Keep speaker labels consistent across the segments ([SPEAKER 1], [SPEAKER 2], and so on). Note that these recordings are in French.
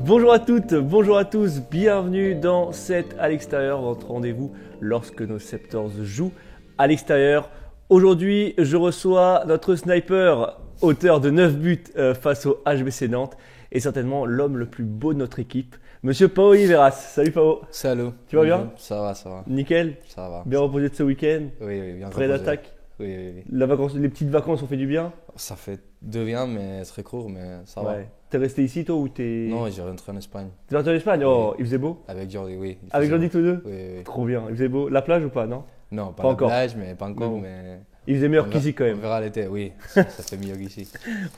[SPEAKER 1] Bonjour à toutes, bonjour à tous, bienvenue dans 7 à l'extérieur, votre rendez-vous lorsque nos Septors jouent à l'extérieur. Aujourd'hui, je reçois notre sniper, auteur de 9 buts face au HBC Nantes et certainement l'homme le plus beau de notre équipe, Monsieur Pao Oliveras. Salut Pao.
[SPEAKER 2] Salut.
[SPEAKER 1] Tu vas bien?
[SPEAKER 2] Ça va.
[SPEAKER 1] Nickel.
[SPEAKER 2] Ça va.
[SPEAKER 1] Bien reposé de ce week-end?
[SPEAKER 2] Oui, bien
[SPEAKER 1] Prêt
[SPEAKER 2] reposé.
[SPEAKER 1] d'attaque?
[SPEAKER 2] Oui.
[SPEAKER 1] Les petites vacances ont fait du bien?
[SPEAKER 2] Ça fait de bien, mais très court, mais ça va.
[SPEAKER 1] T'es resté ici toi ou t'es...
[SPEAKER 2] Non, j'ai rentré en Espagne.
[SPEAKER 1] T'es rentré en Espagne? Oh, il faisait beau?
[SPEAKER 2] Avec Jordi, oui.
[SPEAKER 1] Avec Jordi tous les deux?
[SPEAKER 2] Oui.
[SPEAKER 1] Trop bien. Il faisait beau. La plage ou pas, non?
[SPEAKER 2] Non, pas
[SPEAKER 1] Pas
[SPEAKER 2] la
[SPEAKER 1] encore.
[SPEAKER 2] plage, mais pas encore,
[SPEAKER 1] bon.
[SPEAKER 2] mais...
[SPEAKER 1] Il faisait meilleur
[SPEAKER 2] on
[SPEAKER 1] qu'ici quand
[SPEAKER 2] On
[SPEAKER 1] même.
[SPEAKER 2] verra l'été, oui. Ça fait mieux qu'ici.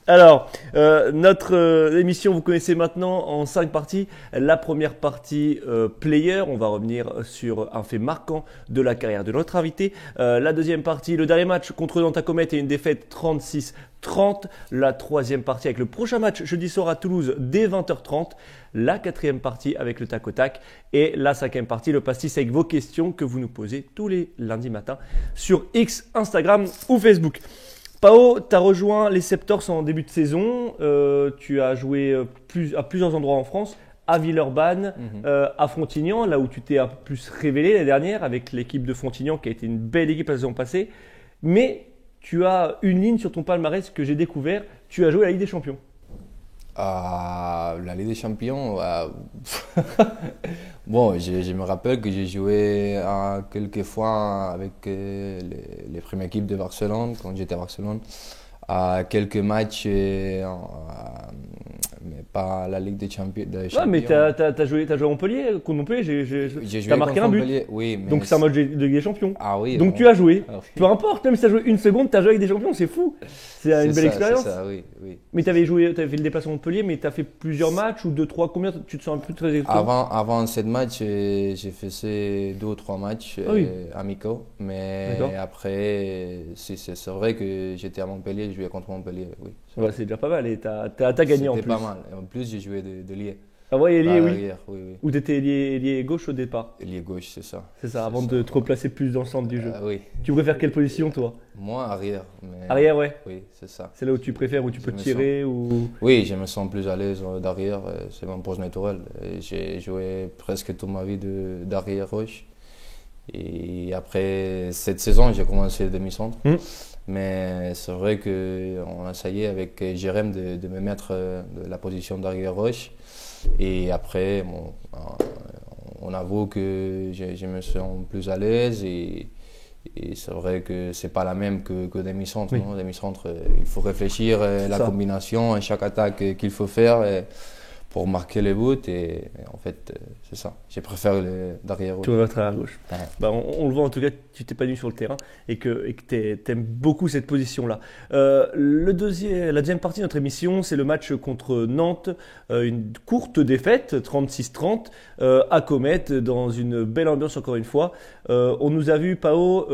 [SPEAKER 1] Alors, notre émission, vous connaissez maintenant en 5 parties. La première partie, player. On va revenir sur un fait marquant de la carrière de notre invité. La deuxième partie, le dernier match contre Nantes Comet et une défaite 36-30. La troisième partie avec le prochain match jeudi soir à Toulouse dès 20h30. La quatrième partie avec le tac au tac. Et la cinquième partie, le pastis avec vos questions que vous nous posez tous les lundis matins sur X, Instagram ou Facebook. Pao, tu as rejoint les Septors en début de saison. Tu as joué à plusieurs endroits en France, à Villeurbanne, à Frontignan, là où tu t'es un peu plus révélé l'année dernière avec l'équipe de Frontignan qui a été une belle équipe la saison passée. Mais tu as une ligne sur ton palmarès que j'ai découvert. Tu as joué à la Ligue des Champions.
[SPEAKER 2] La Ligue des Champions, bon, je me rappelle que j'ai joué quelques fois avec les premières équipes de Barcelone, quand j'étais à Barcelone, à quelques matchs, mais pas la Ligue des Champions.
[SPEAKER 1] Ouais, mais t'as joué à Montpellier, contre Montpellier,
[SPEAKER 2] J'ai joué
[SPEAKER 1] t'as marqué
[SPEAKER 2] contre
[SPEAKER 1] un but.
[SPEAKER 2] Montpellier, oui. Mais
[SPEAKER 1] Donc c'est un match de Ligue des Champions.
[SPEAKER 2] Ah oui.
[SPEAKER 1] Donc
[SPEAKER 2] bon.
[SPEAKER 1] tu as joué.
[SPEAKER 2] Alors,
[SPEAKER 1] Peu importe, même si tu as joué une seconde, tu as joué avec des champions, c'est fou. C'est une belle expérience.
[SPEAKER 2] C'est ça, oui.
[SPEAKER 1] Mais tu avais fait le déplacement à Montpellier, mais tu as fait plusieurs matchs ou 2-3, combien tu te sens un peu très exactement?
[SPEAKER 2] Avant ce match, j'ai fait 2 ou 3 matchs amicaux. Mais
[SPEAKER 1] D'accord.
[SPEAKER 2] après, c'est vrai que j'étais à Montpellier, je jouais contre Montpellier, oui.
[SPEAKER 1] Ouais, c'est déjà pas mal et t'as gagné en plus.
[SPEAKER 2] C'était pas mal. Et en plus, j'ai joué de lié.
[SPEAKER 1] Ah ouais, ailier, oui.
[SPEAKER 2] Arrière, oui.
[SPEAKER 1] Ou t'étais ailier gauche au départ.
[SPEAKER 2] Lié gauche, c'est ça.
[SPEAKER 1] C'est ça, avant de te replacer plus dans le centre du jeu.
[SPEAKER 2] Oui.
[SPEAKER 1] Tu préfères quelle position toi?
[SPEAKER 2] Moi, arrière. Mais...
[SPEAKER 1] Arrière, ouais.
[SPEAKER 2] Oui, c'est ça.
[SPEAKER 1] C'est là où tu préfères, où tu peux
[SPEAKER 2] me
[SPEAKER 1] tirer ou...
[SPEAKER 2] Oui, je me sens plus à l'aise d'arrière, c'est mon poste naturel. J'ai joué presque toute ma vie d'arrière gauche. Et après cette saison, j'ai commencé le demi-centre. Mais c'est vrai qu'on a essayé avec Jérém de me mettre de la position d'arrière gauche. Et après, bon, on avoue que je me sens plus à l'aise. Et c'est vrai que c'est pas la même que demi-centre.
[SPEAKER 1] Oui.
[SPEAKER 2] Demi-centre, il faut réfléchir la
[SPEAKER 1] Ça.
[SPEAKER 2] combinaison et chaque attaque qu'il faut faire pour marquer les buts. Et en fait, c'est ça. Je préfère d'arrière gauche.
[SPEAKER 1] Tu vas être à gauche.
[SPEAKER 2] Ouais.
[SPEAKER 1] Bah, on le voit en tout cas, tu t'épanouis sur le terrain et que t'aimes beaucoup cette position-là. La deuxième partie de notre émission, c'est le match contre Nantes. Une courte défaite, 36-30, à Comet, dans une belle ambiance encore une fois. On nous a vu, Pao,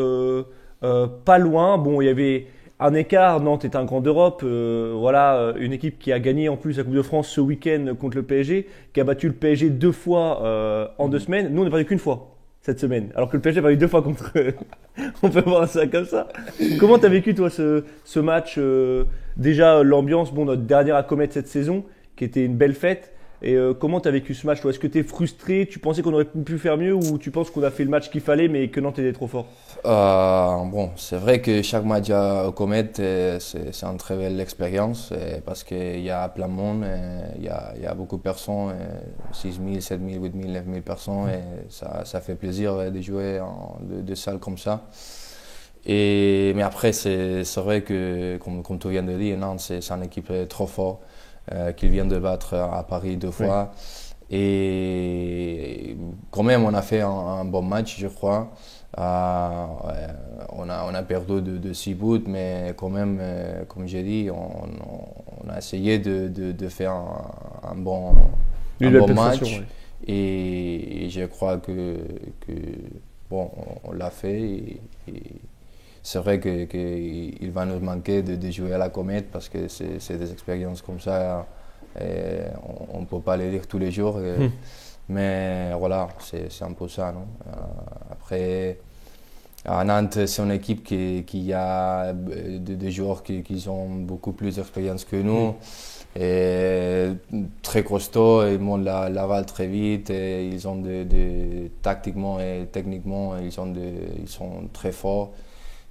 [SPEAKER 1] pas loin. Bon, il y avait un écart. Nantes est un grand d'Europe. Une équipe qui a gagné en plus la Coupe de France ce week-end contre le PSG, qui a battu le PSG 2 fois en 2 semaines. Nous, on n'a perdu qu'une fois cette semaine, alors que le PSG a perdu 2 fois contre eux. On peut voir ça comme ça. Comment tu as vécu, toi, ce match déjà, l'ambiance, bon, notre dernière à Comet cette saison, qui était une belle fête. Et comment tu as vécu ce match, toi? Est-ce que tu es frustré? Tu pensais qu'on aurait pu faire mieux ou tu penses qu'on a fait le match qu'il fallait mais que Nantes était trop fort?
[SPEAKER 2] Bon, c'est vrai que chaque match au Comet, c'est une très belle expérience parce qu'il y a plein de monde, il y a beaucoup de personnes, 6 000, 7 000, 8 000, 9 000 personnes et ça fait plaisir de jouer dans des salles comme ça. Mais après, c'est vrai que, comme tu viens de dire, Nantes, c'est une équipe trop forte qu'ils viennent de battre à Paris 2 fois. Oui. Et quand même, on a fait un bon match, je crois. On a perdu de 6 buts, mais quand même, comme j'ai dit, on a essayé de faire un bon match.
[SPEAKER 1] Ouais.
[SPEAKER 2] Et je crois que bon, on l'a fait. Et c'est vrai qu'il va nous manquer de jouer à la Comète parce que c'est des expériences comme ça. On ne peut pas les dire tous les jours. Mais voilà, c'est un peu ça. Non? Après, À Nantes, c'est une équipe qui a des joueurs qui ont beaucoup plus d'expérience que nous. Et très costauds, ils montent la balle très vite. Et ils ont tactiquement et techniquement, ils sont très forts.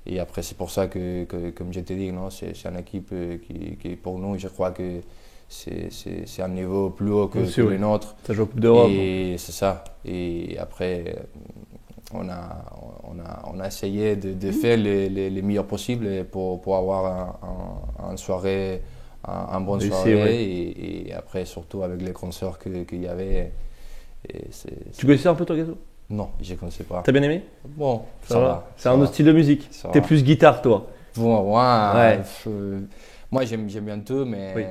[SPEAKER 2] Et après, c'est pour ça que comme je t'ai dit, non, c'est une équipe qui, pour nous, je crois que c'est un niveau plus haut que le nôtre.
[SPEAKER 1] Ça joue en Coupe d'Europe.
[SPEAKER 2] Et c'est ça. Et après, on a essayé de faire les meilleurs possibles pour avoir une soirée, une bonne soirée.
[SPEAKER 1] Ouais.
[SPEAKER 2] Et après, surtout avec les concerts qu'il y avait.
[SPEAKER 1] Tu connaissais un peu ton gazon?
[SPEAKER 2] Non, je ne connaissais pas.
[SPEAKER 1] T'as bien aimé?
[SPEAKER 2] Bon, ça va.
[SPEAKER 1] C'est un autre style de musique. T'es plus guitare, toi?
[SPEAKER 2] Bon,
[SPEAKER 1] ouais.
[SPEAKER 2] Moi, j'aime bien tout, mais oui.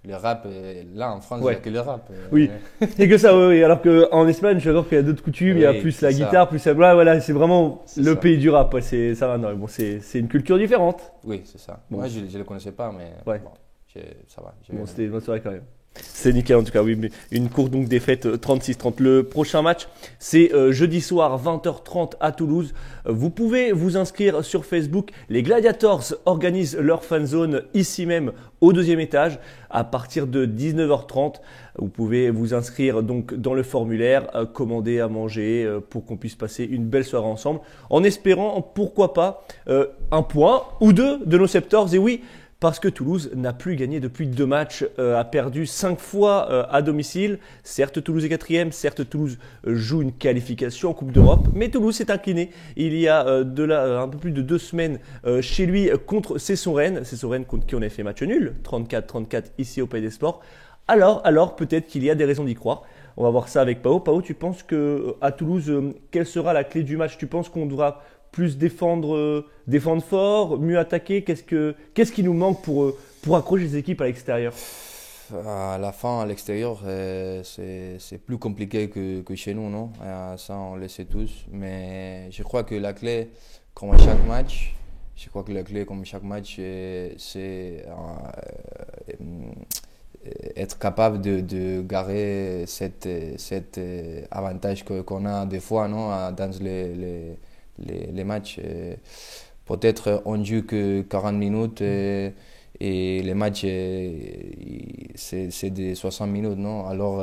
[SPEAKER 2] Le rap, là en France, il n'y a que le rap.
[SPEAKER 1] Oui, et que ça, oui. Alors qu'en Espagne, je suis d'accord qu'il y a d'autres coutumes, il y a plus la guitare, plus la voilà, c'est vraiment le pays du rap. Ça va, non, bon, c'est une culture différente.
[SPEAKER 2] Oui, c'est ça. Bon. Moi, je ne le connaissais pas, mais bon, ça va.
[SPEAKER 1] Bon, c'était une bonne soirée quand même. C'est nickel en tout cas, oui. Mais une courte donc défaite 36-30. Le prochain match, c'est jeudi soir 20h30 à Toulouse. Vous pouvez vous inscrire sur Facebook. Les Gladiators organisent leur fan zone ici même au 2e étage à partir de 19h30. Vous pouvez vous inscrire donc dans le formulaire, commander à manger pour qu'on puisse passer une belle soirée ensemble. En espérant, pourquoi pas, un point ou deux de nos Septors. Et oui, parce que Toulouse n'a plus gagné depuis 2 matchs, a perdu 5 fois à domicile. Certes, Toulouse est 4e, certes, Toulouse joue une qualification en Coupe d'Europe, mais Toulouse s'est incliné il y a un peu plus de 2 semaines chez lui contre Cesson-Rennes. Cesson-Rennes contre qui on a fait match nul, 34-34 ici au Palais des Sports. Alors peut-être qu'il y a des raisons d'y croire. On va voir ça avec Pao. Pao, tu penses qu'à Toulouse, quelle sera la clé du match? Tu penses qu'on devra plus défendre fort, mieux attaquer? Qu'est-ce qui nous manque pour accrocher les équipes à l'extérieur?
[SPEAKER 2] À la fin, à l'extérieur, c'est plus compliqué que chez nous, non? Ça, on le sait tous. Mais je crois que la clé, comme à chaque match, c'est être capable de garer cet avantage qu'on a des fois, non? Dans les matchs. Peut-être on joue que 40 minutes et les matchs c'est des 60 minutes, non? Alors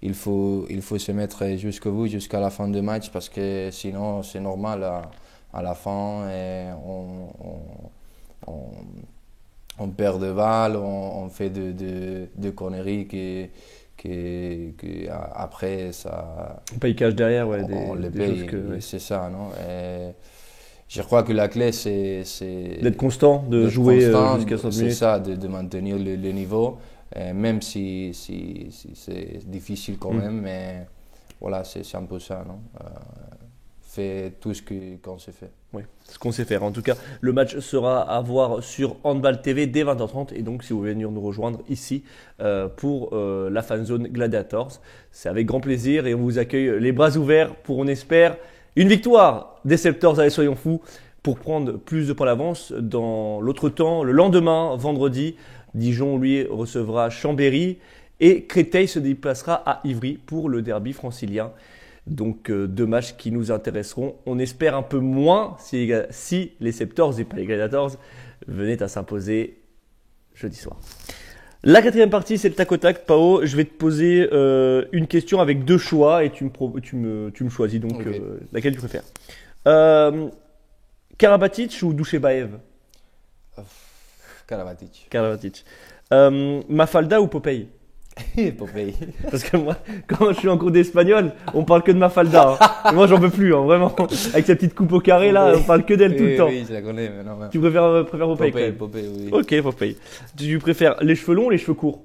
[SPEAKER 2] il faut se mettre jusqu'au bout, jusqu'à la fin du match, parce que sinon c'est normal à la fin et on perd de balles, on fait de conneries après ça.
[SPEAKER 1] On paye cash derrière, ouais.
[SPEAKER 2] On les paye, c'est ça, non? Et je crois que la clé, c'est
[SPEAKER 1] d'être constant, de jouer jusqu'à 60 minutes.
[SPEAKER 2] C'est ça, de maintenir le niveau, même si c'est difficile quand même, mais voilà, c'est un peu ça, non? Fait tout ce qu'on sait faire.
[SPEAKER 1] Oui, ce qu'on sait faire. En tout cas, le match sera à voir sur Handball TV dès 20h30. Et donc, si vous voulez venir nous rejoindre ici pour la fan zone Gladiators, c'est avec grand plaisir et on vous accueille les bras ouverts pour, on espère, une victoire des Septors. Allez, soyons fous, pour prendre plus de points d'avance. Dans l'autre temps, le lendemain, vendredi, Dijon, lui, recevra Chambéry et Créteil se déplacera à Ivry pour le derby francilien. Donc 2 matchs qui nous intéresseront. On espère un peu moins si les Septors et pas les Gladiators venaient à s'imposer jeudi soir. La 4e partie, c'est le tac au tac. Pao, je vais te poser une question avec 2 choix et tu me choisis donc okay. Laquelle tu préfères. Karabatic ou Douchebaev?
[SPEAKER 2] Karabatic.
[SPEAKER 1] Mafalda ou Popeye?
[SPEAKER 2] Popeye.
[SPEAKER 1] Parce que moi, quand je suis en cours d'espagnol, on parle que de Mafalda. Hein. Moi, j'en peux plus, hein, vraiment. Avec sa petite coupe au carré, là, on parle que d'elle tout le temps.
[SPEAKER 2] Oui, je la connais, mais non.
[SPEAKER 1] Tu préfères Popeye quand même?
[SPEAKER 2] Popeye, oui.
[SPEAKER 1] Ok, Popeye. Tu préfères les cheveux longs ou les cheveux courts?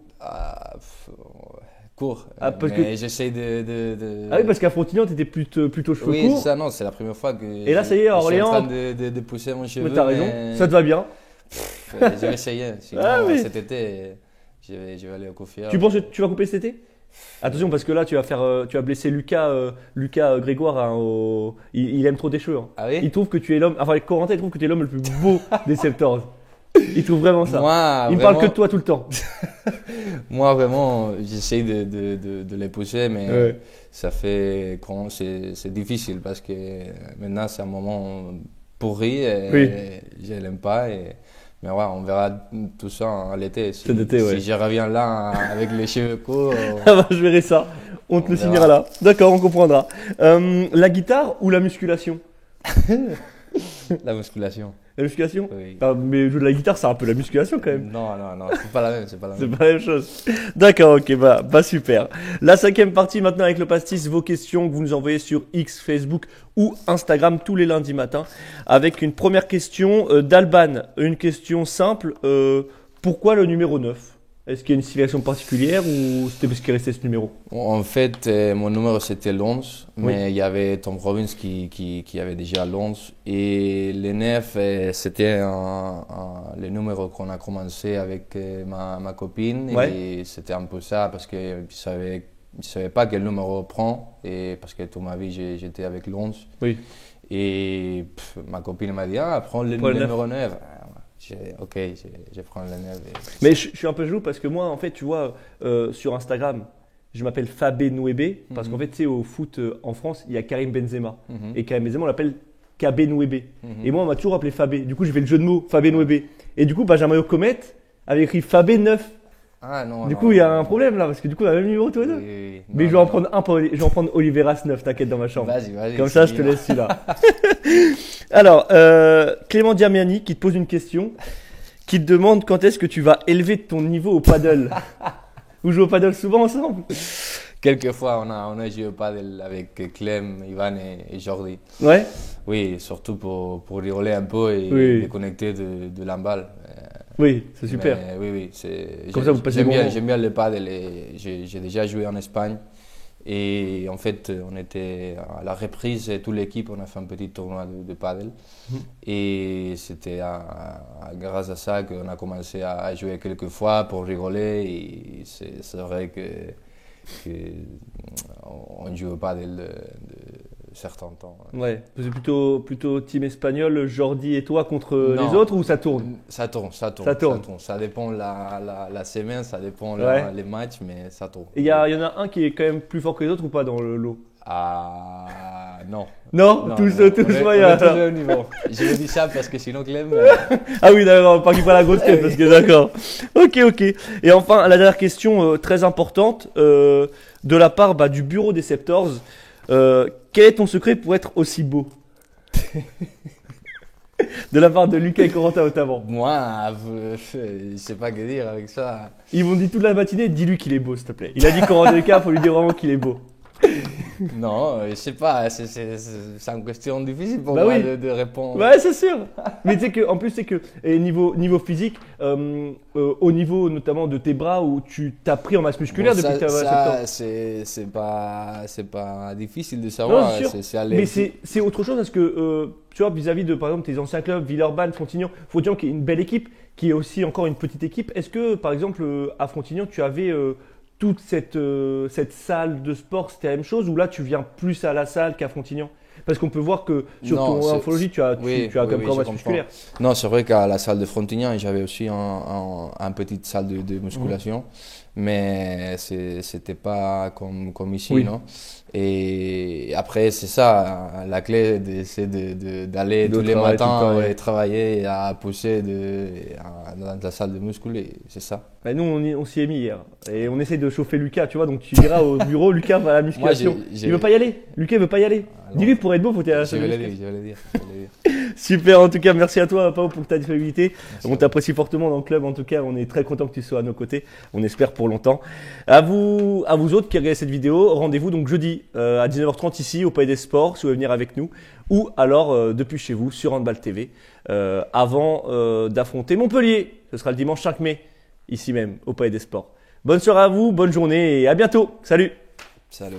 [SPEAKER 2] Court.
[SPEAKER 1] Parce
[SPEAKER 2] mais j'essaie de...
[SPEAKER 1] Ah oui, parce qu'à Frontignan, t'étais plutôt cheveux courts.
[SPEAKER 2] Oui, ça, non, c'est la première fois que...
[SPEAKER 1] Et là, ça y est, à Orléans...
[SPEAKER 2] Je suis en train de pousser mon cheveu.
[SPEAKER 1] Mais t'as raison, ça te va bien.
[SPEAKER 2] Je vais essayer. Sinon, cet été... Je vais aller au coiffeur.
[SPEAKER 1] Tu penses que tu vas couper cet été? Attention, parce que là, tu vas blesser Lucas Grégoire. Hein, il aime trop tes cheveux. Hein.
[SPEAKER 2] Ah oui?
[SPEAKER 1] Il trouve que tu es l'homme. Enfin, Corentin, il trouve que tu es l'homme le plus beau des Septors. Il trouve vraiment ça. Il me parle que de toi tout le temps.
[SPEAKER 2] Moi, vraiment, j'essaie de les pousser, mais ça fait. C'est difficile parce que maintenant, c'est un moment pourri et
[SPEAKER 1] Oui.
[SPEAKER 2] je l'aime pas. Mais ouais, on verra tout ça en l'été.
[SPEAKER 1] Cet été, ouais.
[SPEAKER 2] Si je reviens là avec les cheveux courts,
[SPEAKER 1] Ah bah, je verrai ça. On te
[SPEAKER 2] On
[SPEAKER 1] le
[SPEAKER 2] verra.
[SPEAKER 1] signera là. D'accord, on comprendra. La guitare ou la musculation?
[SPEAKER 2] la musculation.
[SPEAKER 1] La musculation?
[SPEAKER 2] Oui.
[SPEAKER 1] Ah, mais jouer de la guitare, c'est un peu la musculation quand même.
[SPEAKER 2] Non, c'est pas la même, c'est pas la
[SPEAKER 1] C'est
[SPEAKER 2] même.
[SPEAKER 1] pas la même chose. D'accord, ok, bah super. La cinquième partie maintenant avec le pastis, vos questions que vous nous envoyez sur X, Facebook ou Instagram tous les lundis matins. Avec une première question d'Alban. Une question simple. Pourquoi le numéro 9? Est-ce qu'il y a une signification particulière ou c'était parce qu'il restait ce numéro?
[SPEAKER 2] En fait, mon numéro c'était l'11,
[SPEAKER 1] Oui.
[SPEAKER 2] mais il y avait Tom Robbins qui avait déjà l'11. Et le 9, c'était le numéro qu'on a commencé avec ma copine.
[SPEAKER 1] Ouais.
[SPEAKER 2] Et c'était un peu ça parce que je savais pas quel numéro prendre. Et parce que toute ma vie, j'étais avec l'11.
[SPEAKER 1] Oui.
[SPEAKER 2] Et ma copine m'a dit, ah, prends le
[SPEAKER 1] Prends le
[SPEAKER 2] numéro 9. Ok, je prends le 9.
[SPEAKER 1] Mais je suis un peu jaloux parce que moi, en fait, tu vois, sur Instagram, je m'appelle Fabé Nouébé parce qu'en fait, tu sais, au foot en France, il y a Karim Benzema.
[SPEAKER 2] Mhm.
[SPEAKER 1] Et Karim Benzema, on l'appelle KB Nouébé.
[SPEAKER 2] Mhm.
[SPEAKER 1] Et moi, on m'a toujours appelé Fabé. Du coup, j'ai fait le jeu de mots Fabé Nouébé. Et du coup, Benjamin Comet avait écrit Fabé 9.
[SPEAKER 2] Ah non.
[SPEAKER 1] Du
[SPEAKER 2] non,
[SPEAKER 1] coup, il y a
[SPEAKER 2] non,
[SPEAKER 1] un
[SPEAKER 2] non.
[SPEAKER 1] problème là parce que du coup, on a le même numéro tous les deux.
[SPEAKER 2] Oui, oui, oui.
[SPEAKER 1] Mais
[SPEAKER 2] Non,
[SPEAKER 1] je vais en
[SPEAKER 2] non,
[SPEAKER 1] prendre un, je vais en prendre Oliveras 9, t'inquiète, dans ma chambre.
[SPEAKER 2] Vas-y.
[SPEAKER 1] Comme ça, je te laisse celui-là. Alors, Clément Diamiani qui te pose une question, qui te demande quand est-ce que tu vas élever ton niveau au paddle. Vous jouez au paddle souvent ensemble?
[SPEAKER 2] Quelquefois, on a joué au paddle avec Clem, Ivan et Jordi.
[SPEAKER 1] Ouais.
[SPEAKER 2] Oui, surtout pour rigoler un peu et
[SPEAKER 1] Oui.
[SPEAKER 2] déconnecter de l'emballe.
[SPEAKER 1] Oui, c'est super.
[SPEAKER 2] Mais oui, c'est.
[SPEAKER 1] Comme ça, vous passez
[SPEAKER 2] j'aime
[SPEAKER 1] des
[SPEAKER 2] bien,
[SPEAKER 1] moments.
[SPEAKER 2] j'aime bien le paddle et j'ai déjà joué en Espagne. Et en fait, on était à la reprise, toute l'équipe, on a fait un petit tournoi de paddle.
[SPEAKER 1] Mhm.
[SPEAKER 2] Et c'était grâce à ça qu'on a commencé à jouer quelques fois pour rigoler. Et c'est vrai que on joue au paddle de certains temps.
[SPEAKER 1] Ouais. C'est plutôt team espagnol, Jordi et toi contre
[SPEAKER 2] Non.
[SPEAKER 1] les autres ou ça tourne?
[SPEAKER 2] Ça tourne.
[SPEAKER 1] Ça tourne.
[SPEAKER 2] Ça dépend la semaine, ça dépend
[SPEAKER 1] Ouais.
[SPEAKER 2] les matchs, mais ça tourne.
[SPEAKER 1] Et il y en a un qui est quand même plus fort que les autres ou pas dans le lot?
[SPEAKER 2] Ah non.
[SPEAKER 1] Non,
[SPEAKER 2] Non,
[SPEAKER 1] tous
[SPEAKER 2] non. On est
[SPEAKER 1] moyens.
[SPEAKER 2] tous au même niveau. Je le dis ça parce que sinon Clem.
[SPEAKER 1] Ah oui, d'accord, pas qu'il pas la grosse tête, parce que d'accord. Ok. Et enfin, la dernière question très importante de la part du bureau des Septors. Quel est ton secret pour être aussi beau? De la part de Lucas et Corentin notamment.
[SPEAKER 2] Moi, je sais pas que dire avec ça.
[SPEAKER 1] Ils m'ont dit toute la matinée, dis-lui qu'il est beau, s'il te plaît. Il a dit Corentin Lucas, faut lui dire vraiment qu'il est beau.
[SPEAKER 2] Non, je sais pas, c'est une question difficile pour
[SPEAKER 1] Bah
[SPEAKER 2] moi
[SPEAKER 1] oui.
[SPEAKER 2] de répondre.
[SPEAKER 1] Ouais, c'est sûr. Mais tu sais que, en plus, c'est que et niveau physique, au niveau notamment de tes bras, où tu t'as pris en masse musculaire
[SPEAKER 2] Bon,
[SPEAKER 1] depuis que tu as 7 ans.
[SPEAKER 2] c'est pas difficile de
[SPEAKER 1] Non,
[SPEAKER 2] savoir.
[SPEAKER 1] c'est sûr.
[SPEAKER 2] C'est aller-
[SPEAKER 1] Mais c'est autre chose parce que, tu vois, vis-à-vis de, par exemple, tes anciens clubs, Villeurbanne, Frontignan, Frontignan qui est une belle équipe, qui est aussi encore une petite équipe. Est-ce que, par exemple, à Frontignan, tu avais toute cette salle de sport, c'était la même chose ou là, tu viens plus à la salle qu'à Frontignan? Parce qu'on peut voir que sur
[SPEAKER 2] Non,
[SPEAKER 1] ton
[SPEAKER 2] c'est-
[SPEAKER 1] morphologie, tu as
[SPEAKER 2] oui,
[SPEAKER 1] quand même
[SPEAKER 2] oui,
[SPEAKER 1] encore
[SPEAKER 2] je
[SPEAKER 1] masse
[SPEAKER 2] comprends.
[SPEAKER 1] musculaire.
[SPEAKER 2] Non, c'est vrai qu'à la salle de Frontignan, j'avais aussi un petite salle de musculation, mais c'était pas comme ici,
[SPEAKER 1] Oui.
[SPEAKER 2] non? Et après, c'est ça, la clé, c'est d'aller
[SPEAKER 1] De
[SPEAKER 2] tous les
[SPEAKER 1] travailler tout le
[SPEAKER 2] matins
[SPEAKER 1] temps, ouais.
[SPEAKER 2] et travailler et à pousser dans la salle de muscu, c'est ça.
[SPEAKER 1] Bah, nous, on s'y est mis hier. Et on essaie de chauffer Lucas, tu vois. Donc, tu iras au bureau, Lucas va à la musculation.
[SPEAKER 2] j'ai-
[SPEAKER 1] Il veut pas y aller. Lucas, il veut pas y aller.
[SPEAKER 2] Alors,
[SPEAKER 1] Dis-lui, pour être beau, faut y aller à la
[SPEAKER 2] Je
[SPEAKER 1] salle de
[SPEAKER 2] vais le
[SPEAKER 1] musculation.
[SPEAKER 2] dire, je vais le dire, je vais le dire.
[SPEAKER 1] Super, en tout cas, merci à toi, Pao, pour ta disponibilité.
[SPEAKER 2] Merci.
[SPEAKER 1] On t'apprécie fortement dans le club. En tout cas, on est très content que tu sois à nos côtés. On espère pour longtemps. À vous autres qui regardez cette vidéo, rendez-vous donc jeudi à 19h30 ici au Palais des Sports, si vous voulez venir avec nous, ou alors depuis chez vous sur Handball TV, avant d'affronter Montpellier. Ce sera le dimanche 5 mai, ici même au Palais des Sports. Bonne soirée à vous, bonne journée et à bientôt. Salut!
[SPEAKER 2] Salut.